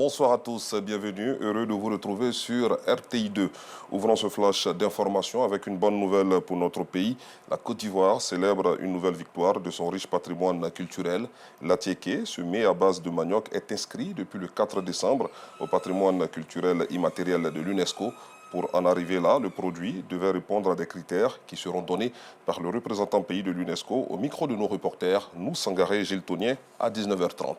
Bonsoir à tous, bienvenue, heureux de vous retrouver sur RTI2. Ouvrons ce flash d'information avec une bonne nouvelle pour notre pays. La Côte d'Ivoire célèbre une nouvelle victoire de son riche patrimoine culturel. L'atiéké, ce mets à base de manioc, est inscrit depuis le 4 décembre au patrimoine culturel immatériel de l'UNESCO. Pour en arriver là, le produit devait répondre à des critères qui seront donnés par le représentant pays de l'UNESCO au micro de nos reporters, nous Sangaré et Gilles Tonnier, à 19h30.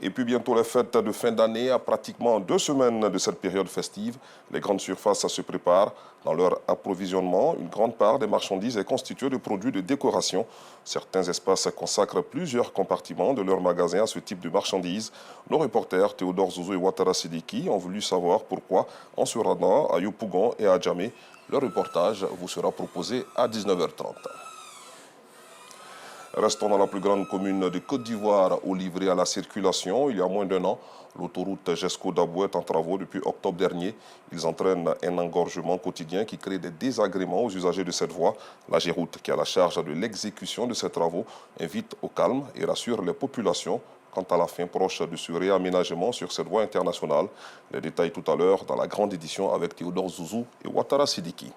Et puis bientôt les fêtes de fin d'année, à pratiquement 2 semaines de cette période festive, les grandes surfaces se préparent. Dans leur approvisionnement, une grande part des marchandises est constituée de produits de décoration. Certains espaces consacrent plusieurs compartiments de leurs magasins à ce type de marchandises. Nos reporters Théodore Zouzou et Ouattara Sidiki ont voulu savoir pourquoi en se rendant à Yopougon et à Djamé. Le reportage vous sera proposé à 19h30. Restons dans la plus grande commune de Côte d'Ivoire où livrée à la circulation il y a moins d'un an. L'autoroute Jesco-Dabou est en travaux depuis octobre dernier. Ils entraînent un engorgement quotidien qui crée des désagréments aux usagers de cette voie. La Géroute, qui a la charge de l'exécution de ces travaux, invite au calme et rassure les populations quant à la fin proche de ce réaménagement sur cette voie internationale. Les détails tout à l'heure dans la grande édition avec Théodore Zouzou et Ouattara Sidiki.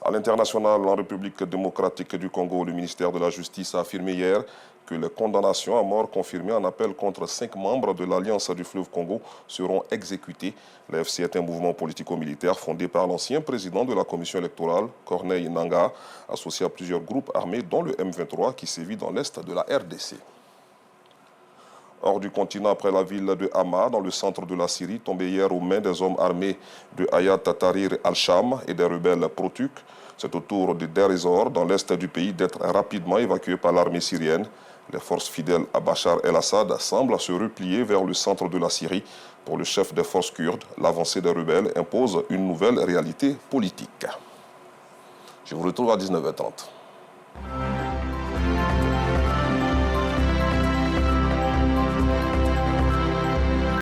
À l'international, en République démocratique du Congo, le ministère de la Justice a affirmé hier que les condamnations à mort confirmées en appel contre 5 membres de l'Alliance du fleuve Congo seront exécutées. L'AFC est un mouvement politico-militaire fondé par l'ancien président de la commission électorale, Corneille Nangaa, associé à plusieurs groupes armés, dont le M23 qui sévit dans l'est de la RDC. Hors du continent, après la ville de Hama, dans le centre de la Syrie, tombée hier aux mains des hommes armés de Hayat Tahrir al-Sham et des rebelles pro-turcs. C'est au tour de Deir ez-Zor, dans l'est du pays, d'être rapidement évacué par l'armée syrienne. Les forces fidèles à Bachar el-Assad semblent se replier vers le centre de la Syrie. Pour le chef des forces kurdes, l'avancée des rebelles impose une nouvelle réalité politique. Je vous retrouve à 19h30.